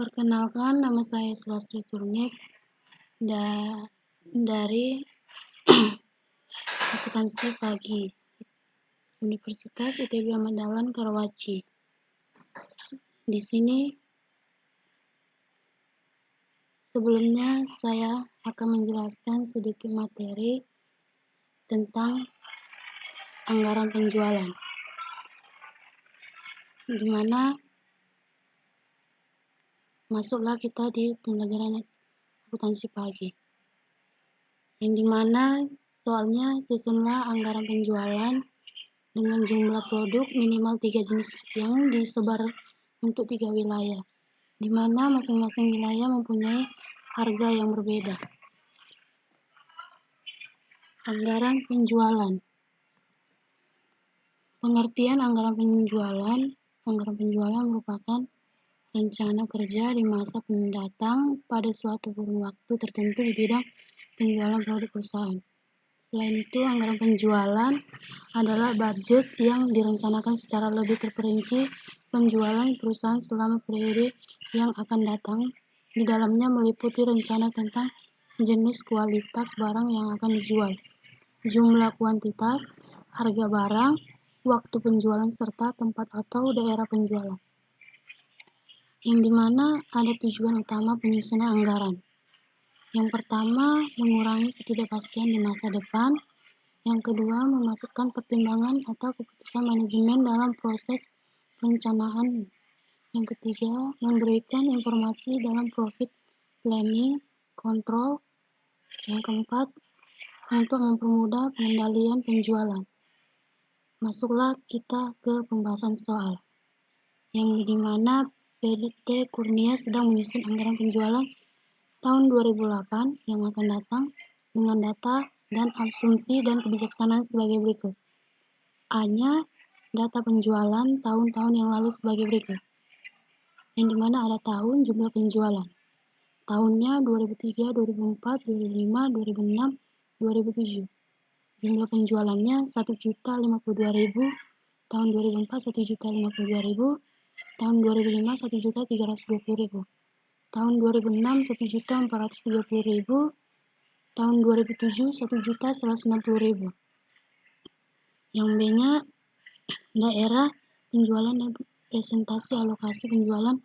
Perkenalkan, nama saya Sulastri Turnip dari Akuntansi Pagi, Universitas ITB Ahmad Dahlan Karawaci. Di sini sebelumnya saya akan menjelaskan sedikit materi tentang anggaran penjualan, di mana masuklah kita di pembelajaran akuntansi pagi, yang dimana soalnya susunlah anggaran penjualan dengan jumlah produk minimal 3 jenis yang disebar untuk 3 wilayah, di mana masing-masing wilayah mempunyai harga yang berbeda. Anggaran penjualan. Pengertian anggaran penjualan. Anggaran penjualan merupakan rencana kerja di masa mendatang pada suatu kurun waktu tertentu di bidang penjualan produk perusahaan. Selain itu, anggaran penjualan adalah budget yang direncanakan secara lebih terperinci penjualan perusahaan selama periode yang akan datang. Di dalamnya meliputi rencana tentang jenis kualitas barang yang akan dijual, jumlah kuantitas, harga barang, waktu penjualan, serta tempat atau daerah penjualan. Yang dimana ada tujuan utama penyusunan anggaran. Yang pertama, mengurangi ketidakpastian di masa depan. Yang kedua, memasukkan pertimbangan atau keputusan manajemen dalam proses perencanaan. Yang ketiga, memberikan informasi dalam profit planning, kontrol. Yang keempat, untuk mempermudah pengendalian penjualan. Masuklah kita ke pembahasan soal, yang dimana PDT Kurnia sedang menyusun anggaran penjualan tahun 2008 yang akan datang dengan data dan asumsi dan kebijaksanaan sebagai berikut. A-nya, data penjualan tahun-tahun yang lalu sebagai berikut, yang dimana ada tahun, jumlah penjualan. Tahunnya 2003, 2004, 2005, 2006, 2007. Jumlah penjualannya 1.052.000, tahun 2004 1.052.000, tahun 2005 1.320.000, tahun 2006 1.430.000, tahun 2007 1.160.000. Yang B-nya, daerah penjualan dan presentasi alokasi penjualan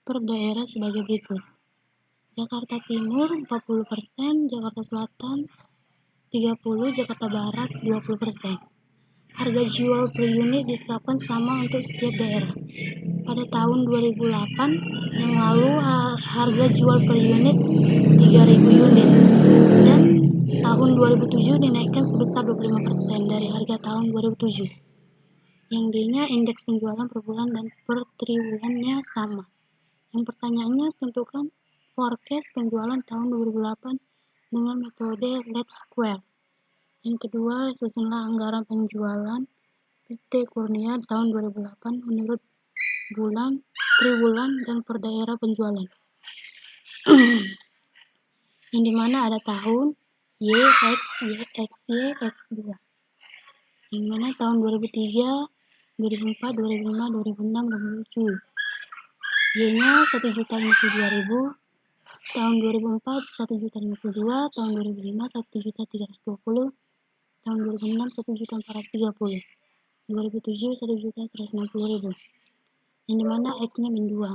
per daerah sebagai berikut. Jakarta Timur 40%, Jakarta Selatan 30%, Jakarta Barat 20%. Harga jual per unit ditetapkan sama untuk setiap daerah. Pada tahun 2008 yang lalu harga jual per unit 3.000 unit, dan tahun 2007 dinaikkan sebesar 25% dari harga tahun 2007. Yang D-nya, indeks penjualan per bulan dan per triwulannya sama. Yang pertanyaannya, tentukan forecast penjualan tahun 2008 dengan metode Least Square. Yang kedua, susunlah anggaran penjualan PT Kurnia tahun 2008 menurut bulan, triwulan, dan per daerah penjualan. Yang dimana ada tahun Y, X, Y, X, Y, X2. Yang mana tahun 2003, 2004, 2005, 2006, 2007. Y-nya 1.052.000, tahun 2004 1.052, tahun 2005 1.320, tahun 2006 1.430, 2007 1.160.000. Yang dimana X-nya min 2.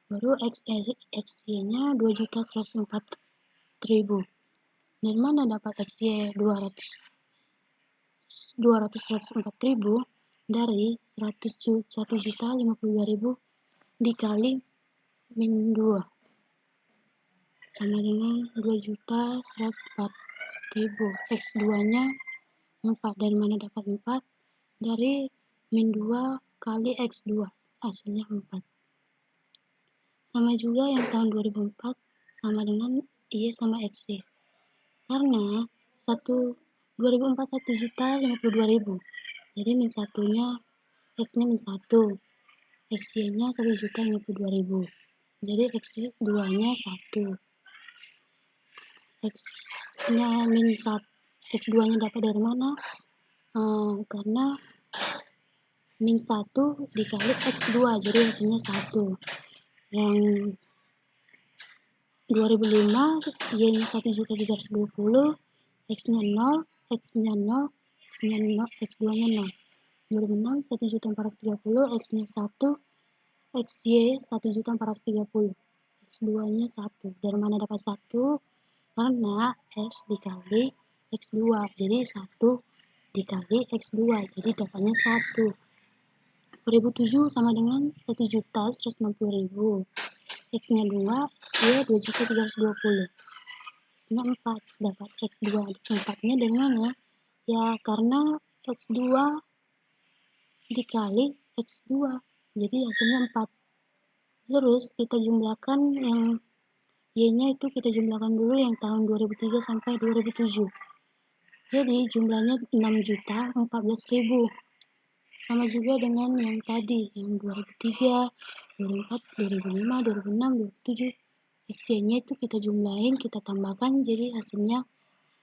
Baru XY-nya 2.104.000. Dari mana dapat XY 204.000? Dari 101.052.000 dikali min 2 sama dengan 2.104.000. X2-nya 4. Dari mana dapat 4? Dari min 2 kali X2, hasilnya 4. Sama juga yang tahun 2004 sama dengan Y sama XY. Karena 2004 1.052.000. Jadi min 1-nya, X-nya min 1, XY-nya 1.052.000. Jadi X2-nya 1. X-nya min 1. X2-nya dapat dari mana? Karena min 1 dikali X2, jadi hasilnya 1. Yang 2005 Y-nya 1.320, X-nya 0, X-nya 0, X-nya 0, X2-nya 0. 2006 1.430, X-nya 1, XY 1.430, X2-nya 1. Dari mana dapat 1? Karena X dikali X2, jadi 1 dikali X2, jadi dapatnya 1. 2007 sama dengan 1.160.000. X-nya 2, XY 2.320. X-nya 4, dapat X2. 4-nya dari mana? Ya, karena X2 dikali X2, jadi hasilnya 4. Terus kita jumlahkan yang Y-nya itu kita jumlahkan dulu yang tahun 2003 sampai 2007. Jadi jumlahnya 6.014.000. Sama juga dengan yang tadi, yang 2003, 2004, 2005, 2006, 2007. X-nya itu kita jumlahin, kita tambahkan, jadi hasilnya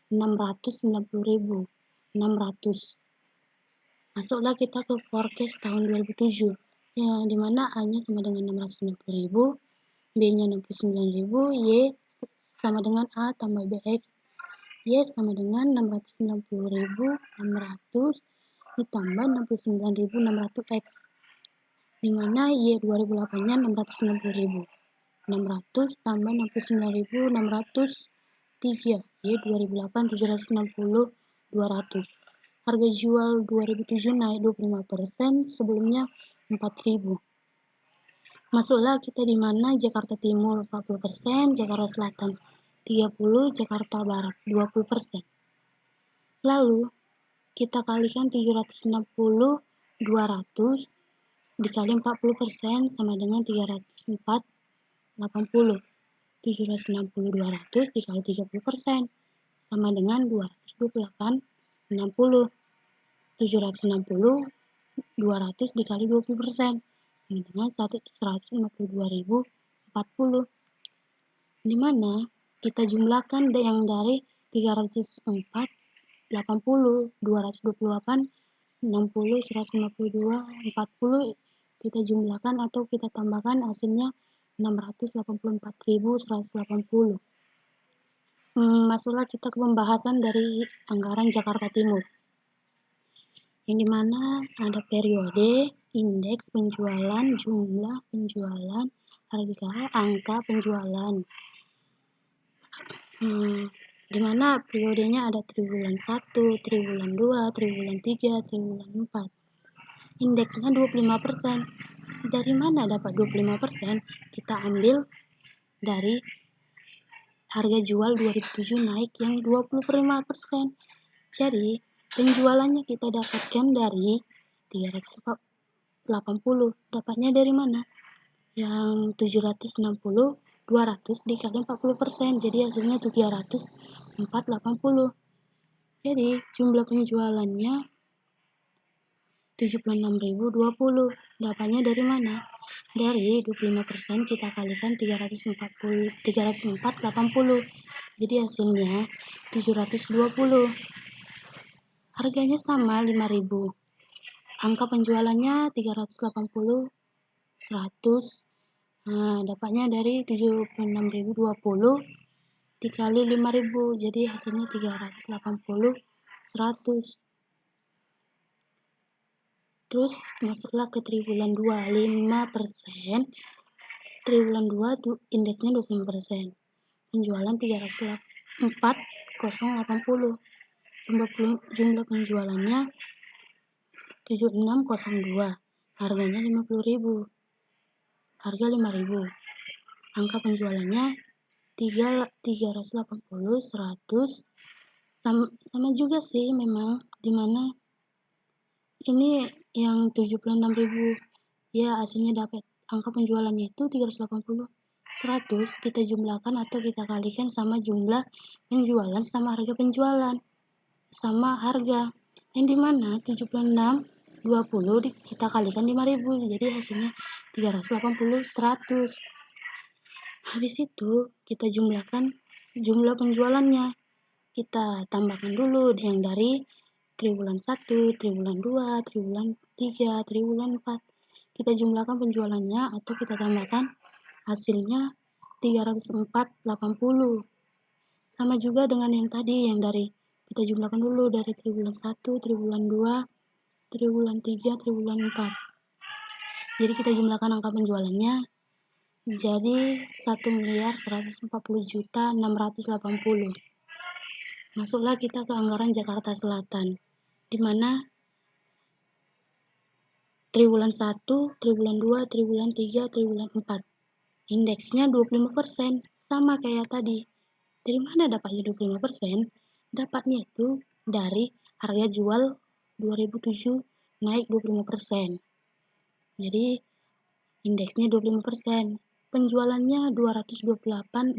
690.000. 600. Masuklah kita ke forecast tahun 2007. Ya, dimana A-nya sama dengan 660.000, B-nya 69.000, Y sama dengan A tambah BX. Y sama dengan 690.600 ditambah 69.600X. Dimana Y 2008-nya 660.000. 600 tambah 69.600 3. Y 2008 760 200. Harga jual 2007 naik 25%, sebelumnya 4.000. Masuklah kita di mana Jakarta Timur 40%, Jakarta Selatan 30%, Jakarta Barat 20%. Lalu kita kalikan 760 200 dikali 40% sama dengan 304 80. 760 200 dikali 30% sama dengan 228 60. 760 200 dikali 20% sama dengan 152.040. Di mana kita jumlahkan yang dari 304 80, 228, 60, 152, 40 kita jumlahkan atau kita tambahkan, hasilnya 684.180. Masuklah kita ke pembahasan dari anggaran Jakarta Timur, yang dimana ada periode, indeks penjualan, jumlah penjualan, harga, angka penjualan. Dimana periodenya ada triwulan 1, triwulan 2, triwulan 3, triwulan 4. Indeksnya 25%. Dari mana dapat 25%? Kita ambil dari harga jual 2007 naik yang 25%. Jadi penjualannya kita dapatkan dari 380. Dapatnya dari mana? Yang 760 200 dikali 40%, jadi hasilnya 304.80. Jadi jumlah penjualannya 76.020. Dapatnya dari mana? Dari 25% kita kalikan 304.80. Jadi hasilnya 720. Harganya sama 5.000. Angka penjualannya 380, 100. Nah, dapatnya dari 76.020 dikali 5.000, jadi hasilnya 380, 100. Terus masuklah ke triwulan 2, 5%. Triwulan 2 indeksnya 25%. Penjualan 304.080. Jumlah penjualannya 7602. Harganya 50.000. Harga 5.000. Angka penjualannya 380, 100. Sama juga sih memang, dimana ini yang 76.000 ya hasilnya dapat angka penjualannya itu 380, 100 kita jumlahkan atau kita kalikan sama jumlah penjualan sama harga penjualan sama harga, yang dimana 76 20 kita kalikan 5.000, jadi hasilnya 380, 100. Habis itu kita jumlahkan jumlah penjualannya, kita tambahkan dulu yang dari triwulan 1, triwulan 2, triwulan 3, triwulan 4. Kita jumlahkan penjualannya atau kita tambahkan hasilnya 304,80. Sama juga dengan yang tadi, yang dari kita jumlahkan dulu dari triwulan 1, triwulan 2, triwulan 3, triwulan 4. Jadi kita jumlahkan angka penjualannya jadi 1.140.680. Masuklah kita ke anggaran Jakarta Selatan, di mana triwulan 1, triwulan 2, triwulan 3, triwulan 4. Indeksnya 25%, sama kayak tadi. Dari mana dapatnya 25%? Dapatnya itu dari harga jual 2007 naik 25%. Jadi indeksnya 25%. Penjualannya 228,60.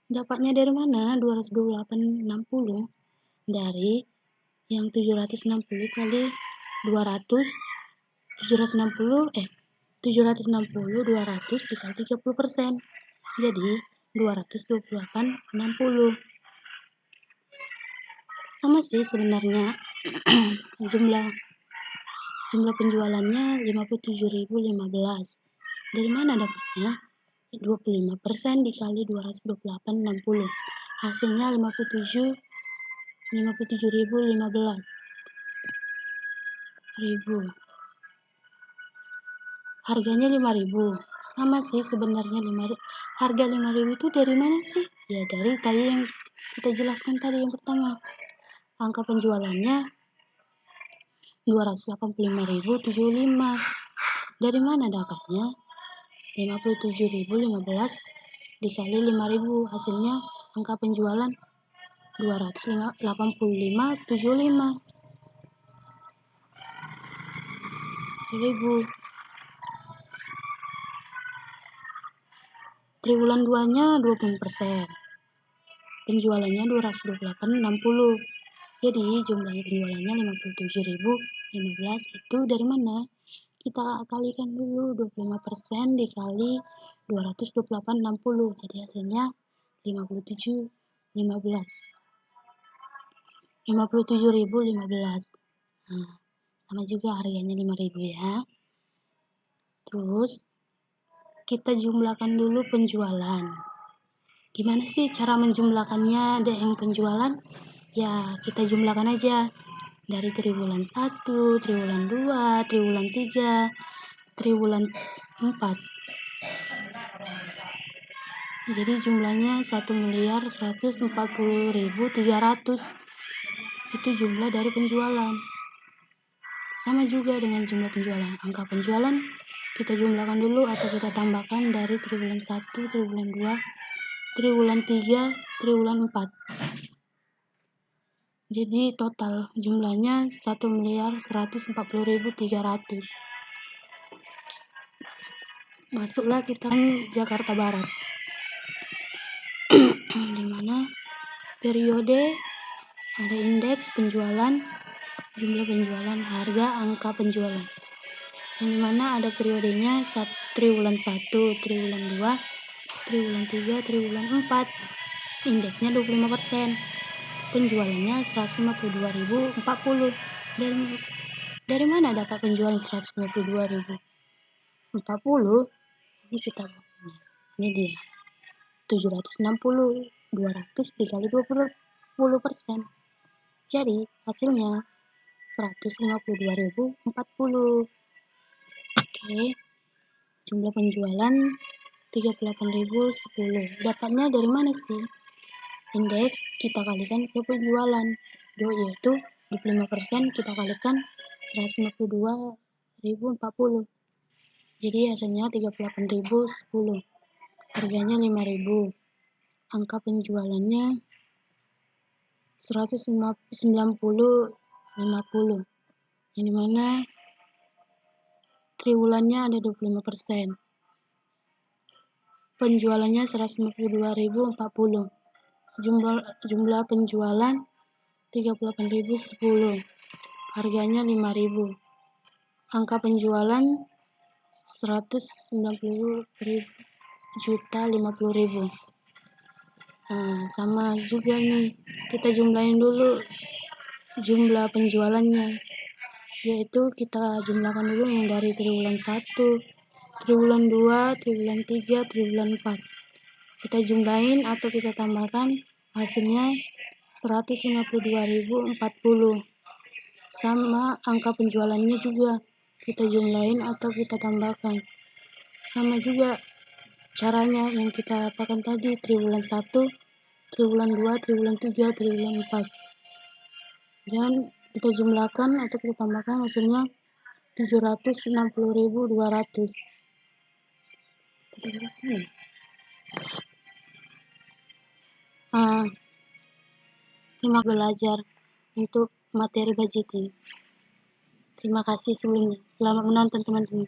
Dapatnya dari mana 228,60? Dari yang 760 kali 200, 760 dikali 30%. Jadi 228,60. Sama sih sebenarnya. jumlah penjualannya 57.015. Dari mana dapatnya? 25% dikali 228,60. Hasilnya 57.015 ribu. Harganya 5.000. Sama sih sebenarnya 5.000. Harga 5.000 itu dari mana sih? Ya dari tadi yang kita jelaskan tadi yang pertama. Angka penjualannya 285.075. Dari mana dapatnya? 57.015 dikali 5.000. Hasilnya angka penjualan 285.75 ribu. Triwulan 2-nya 20%. Penjualannya 228,60. Jadi jumlah penjualannya 57.015. Itu dari mana? Kita kalikan dulu 25% dikali 228,60. Jadi hasilnya 57.015. Nah, sama juga harganya 5.000 ya. Terus kita jumlahkan dulu penjualan. Gimana sih cara menjumlahkannya dengan penjualan? Ya, kita jumlahkan aja. Dari triwulan 1, triwulan 2, triwulan 3, triwulan 4. Jadi jumlahnya 1.140.300. Itu jumlah dari penjualan. Sama juga dengan jumlah penjualan. Angka penjualan kita jumlahkan dulu atau kita tambahkan dari triwulan 1, triwulan 2, triwulan 3, triwulan 4. Jadi total jumlahnya 1.140.300. Masuklah kita ke Jakarta Barat. Di mana periode ada indeks penjualan, jumlah penjualan, harga, angka penjualan. Yang dimana ada periodenya triwulan 1, triwulan 2, triwulan 3, triwulan 4. Indeksnya 25%. Penjualannya 152.040. Dari mana dapat penjualan 152.040? Ini kita buat. Ini dia. 760, 200 dikali 20%. Jadi hasilnya 152.040. Oke. Jumlah penjualan 38.010. Dapatnya dari mana sih? Indeks kita kalikan ke penjualan, yaitu 25% kita kalikan 152.040. Jadi hasilnya 38.010. Harganya 5.000. Angka penjualannya 190,50. Yang dimana triwulannya ada 25%. Penjualannya 152.040. Jumlah penjualan 38.010. Harganya 5.000. Angka penjualan 190.050.000. Nah, sama juga nih. Kita jumlahin dulu jumlah penjualannya. Yaitu kita jumlahkan dulu yang dari triwulan 1, triwulan 2, triwulan 3, triwulan 4. Kita jumlahin atau kita tambahkan, hasilnya 152.040. Sama angka penjualannya juga kita jumlahin atau kita tambahkan. Sama juga caranya yang kita apakan tadi, triwulan 1, triwulan 2, triwulan 3, triwulan 4. Dan kita jumlahkan atau kita tambahkan, hasilnya 760.200. Terima belajar untuk materi budgeting. Terima kasih sebelumnya. Selamat menonton teman-teman.